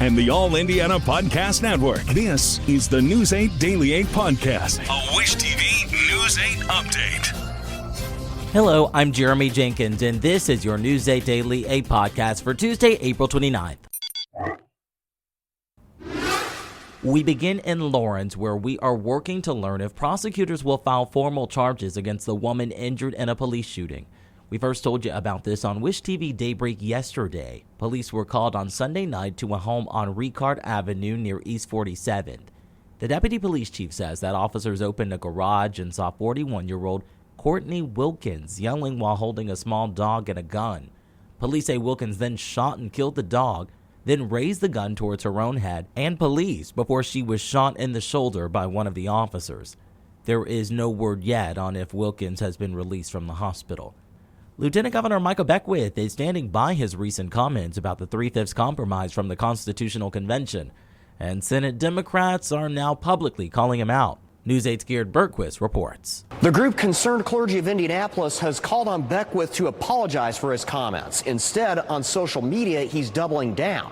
and the All Indiana Podcast Network. This is the News 8 Daily 8 Podcast, a Wish TV News 8 update. Hello, I'm Jeremy Jenkins, and this is your News 8 Daily 8 Podcast for Tuesday, April 29th. We begin in Lawrence, where we are working to learn if prosecutors will file formal charges against the woman injured in a police shooting. We first told you about this on Wish TV Daybreak yesterday. Police were called on Sunday night to a home on Ricard Avenue near East 47th. The deputy police chief says that officers opened a garage and saw 41-year-old Courtney Wilkins yelling while holding a small dog and a gun. Police say Wilkins then shot and killed the dog, then raised the gun towards her own head and police before she was shot in the shoulder by one of the officers. There is no word yet on if Wilkins has been released from the hospital. Lieutenant Governor Michael Beckwith is standing by his recent comments about the 3/5 compromise from the Constitutional Convention, and Senate Democrats are now publicly calling him out. News 8's Garrett Bergquist reports. The group Concerned Clergy of Indianapolis has called on Beckwith to apologize for his comments. Instead, on social media, he's doubling down.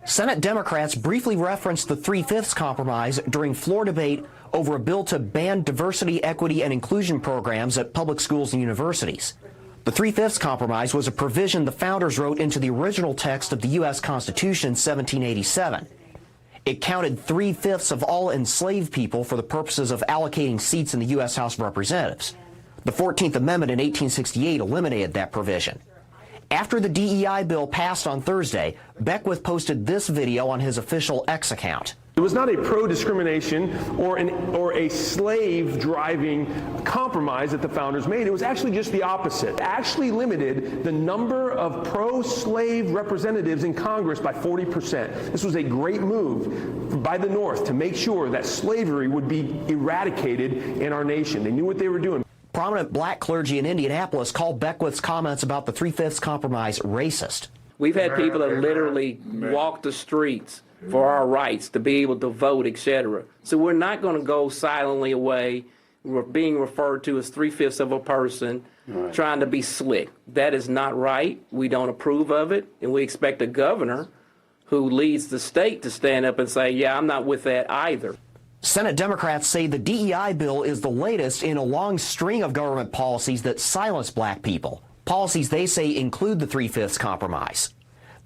Senate Democrats briefly referenced the 3/5 compromise during floor debate over a bill to ban diversity, equity, and inclusion programs at public schools and universities. The 3/5 compromise was a provision the founders wrote into the original text of the U.S. Constitution in 1787. It counted 3/5 of all enslaved people for the purposes of allocating seats in the U.S. House of Representatives. The 14th Amendment in 1868 eliminated that provision. After the DEI bill passed on Thursday, Beckwith posted this video on his official X account. It was not a pro-discrimination or a slave-driving compromise that the founders made. It was actually just the opposite. It actually limited the number of pro-slave representatives in Congress by 40%. This was a great move by the North to make sure that slavery would be eradicated in our nation. They knew what they were doing. Prominent black clergy in Indianapolis called Beckwith's comments about the 3/5 compromise racist. We've had people that literally walk the streets for our rights to be able to vote, etc. So we're not going to go silently away. We're being referred to as 3/5 of a person trying to be slick. That is not right. We don't approve of it, and we expect a governor who leads the state to stand up and say, yeah, I'm not with that either. Senate Democrats say the DEI bill is the latest in a long string of government policies that silence black people. Policies they say include the 3/5 compromise.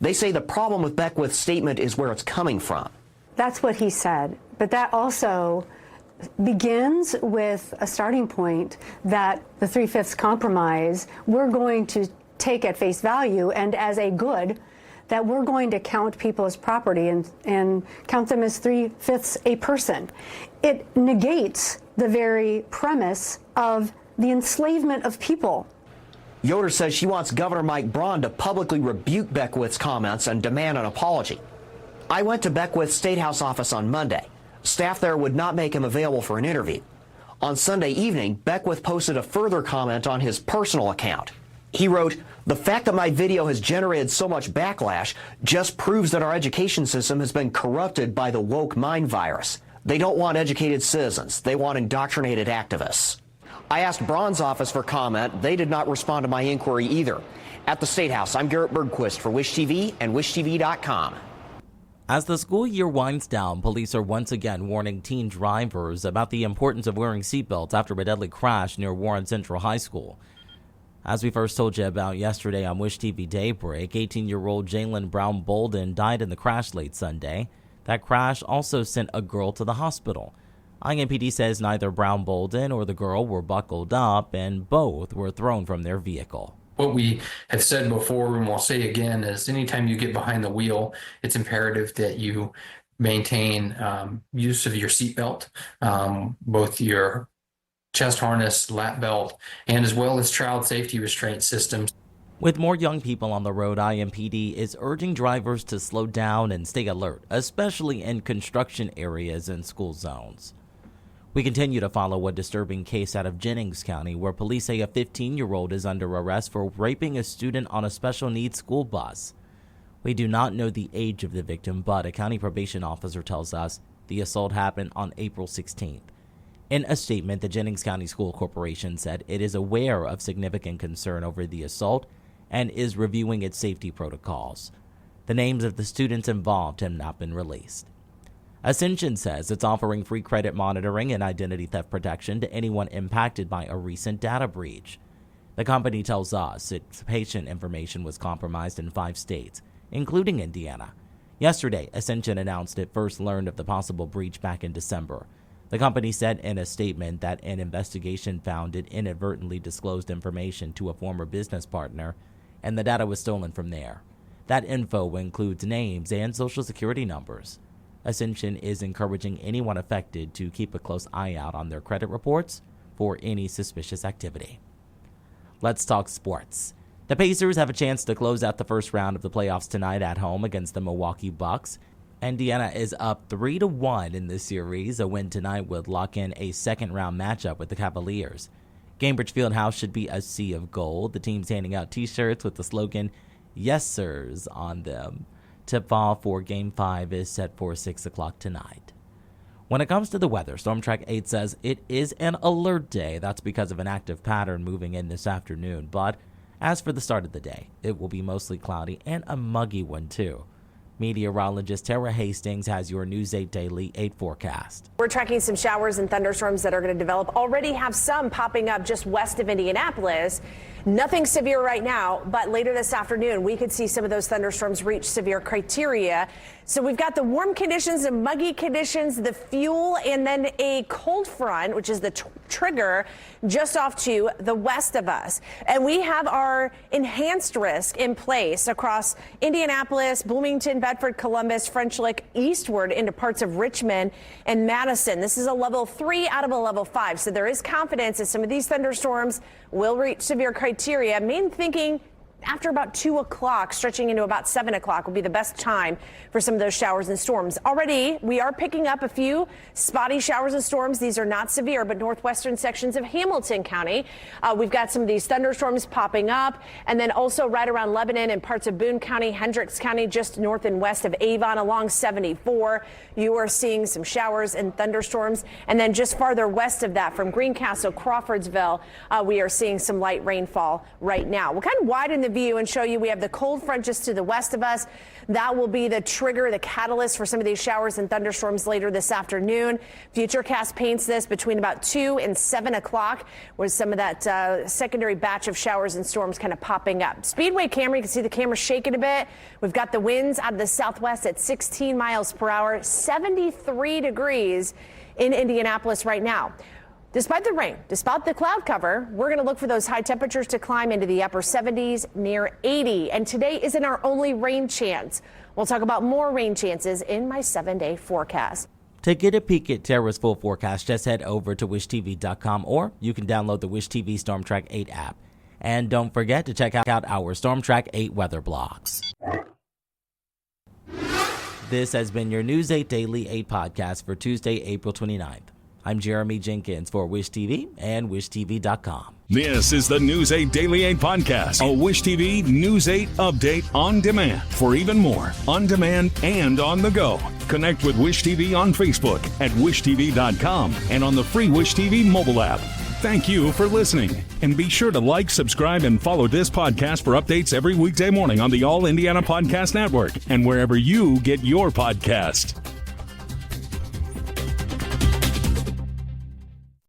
They say the problem with Beckwith's statement is where it's coming from. That's what he said. But that also begins with a starting point that the 3/5 compromise we're going to take at face value and as a good, that we're going to count people as property and count them as 3/5 a person. It negates the very premise of the enslavement of people. Yoder says she wants Governor Mike Braun to publicly rebuke Beckwith's comments and demand an apology. I went to Beckwith's State House office on Monday. Staff there would not make him available for an interview. On Sunday evening, Beckwith posted a further comment on his personal account. He wrote, "The fact that my video has generated so much backlash just proves that our education system has been corrupted by the woke mind virus. They don't want educated citizens. They want indoctrinated activists." I asked Braun's office for comment. They did not respond to my inquiry either. At the State House, I'm Garrett Bergquist for Wish TV and WishTV.com. As the school year winds down, police are once again warning teen drivers about the importance of wearing seatbelts after a deadly crash near Warren Central High School. As we first told you about yesterday on Wish TV Daybreak, 18-year-old Jalen Brown Bolden died in the crash late Sunday. That crash also sent a girl to the hospital. IMPD says neither Brown Bolden or the girl were buckled up, and both were thrown from their vehicle. What we have said before and we'll say again is anytime you get behind the wheel, it's imperative that you maintain use of your seatbelt, both your chest harness, lap belt, and as well as child safety restraint systems. With more young people on the road, IMPD is urging drivers to slow down and stay alert, especially in construction areas and school zones. We continue to follow a disturbing case out of Jennings County where police say a 15-year-old is under arrest for raping a student on a special needs school bus. We do not know the age of the victim, but a county probation officer tells us the assault happened on April 16th. In a statement, the Jennings County School Corporation said it is aware of significant concern over the assault and is reviewing its safety protocols. The names of the students involved have not been released. Ascension says it's offering free credit monitoring and identity theft protection to anyone impacted by a recent data breach. The company tells us its patient information was compromised in 5 states, including Indiana. Yesterday, Ascension announced it first learned of the possible breach back in December. The company said in a statement that an investigation found it inadvertently disclosed information to a former business partner, and the data was stolen from there. That info includes names and social security numbers. Ascension is encouraging anyone affected to keep a close eye out on their credit reports for any suspicious activity. Let's talk sports. The Pacers have a chance to close out the first round of the playoffs tonight at home against the Milwaukee Bucks. Indiana is up 3-1 in this series. A win tonight would lock in a second-round matchup with the Cavaliers. Gainbridge Fieldhouse should be a sea of gold. The team's handing out T-shirts with the slogan, "Yes, sirs," on them. Tip-off for Game 5 is set for 6 o'clock tonight. When it comes to the weather, Storm Track 8 says it is an alert day. That's because of an active pattern moving in this afternoon. But as for the start of the day, it will be mostly cloudy and a muggy one too. Meteorologist Tara Hastings has your News 8 Daily 8 forecast. We're tracking some showers and thunderstorms that are going to develop. Already have some popping up just west of Indianapolis. Nothing severe right now, but later this afternoon, we could see some of those thunderstorms reach severe criteria. So we've got the warm conditions and muggy conditions, the fuel, and then a cold front, which is the trigger just off to the west of us. And we have our enhanced risk in place across Indianapolis, Bloomington, Bedford, Columbus, French Lick, eastward into parts of Richmond and Madison. This is a level 3 out of a level 5. So there is confidence that some of these thunderstorms will reach severe criteria. Main thinking after about 2 o'clock, stretching into about 7 o'clock will be the best time for some of those showers and storms. Already, we are picking up a few spotty showers and storms. These are not severe, but northwestern sections of Hamilton County. We've got some of these thunderstorms popping up, and then also right around Lebanon and parts of Boone County, Hendricks County, just north and west of Avon along 74. You are seeing some showers and thunderstorms, and then just farther west of that from Greencastle, Crawfordsville, we are seeing some light rainfall right now. We'll kind of widen the view and show you we have the cold front just to the west of us. That will be the trigger, the catalyst for some of these showers and thunderstorms later this afternoon. Futurecast paints this between about 2 and 7 o'clock, with some of that secondary batch of showers and storms kind of popping up. Speedway camera, you can see the camera shaking a bit. We've got the winds out of the southwest at 16 miles per hour, 73 degrees in Indianapolis right now. Despite the rain, despite the cloud cover, we're going to look for those high temperatures to climb into the upper 70s, near 80. And today isn't our only rain chance. We'll talk about more rain chances in my 7-day forecast. To get a peek at Tara's full forecast, just head over to wishtv.com, or you can download the Wish TV Storm Track 8 app. And don't forget to check out our Storm Track 8 weather blogs. This has been your News 8 Daily 8 podcast for Tuesday, April 29th. I'm Jeremy Jenkins for Wish TV and wishtv.com. This is the News 8 Daily 8 podcast, a Wish TV News 8 update on demand. For even more, on demand and on the go, connect with Wish TV on Facebook at wishtv.com and on the free Wish TV mobile app. Thank you for listening, and be sure to like, subscribe, and follow this podcast for updates every weekday morning on the All Indiana Podcast Network and wherever you get your podcast.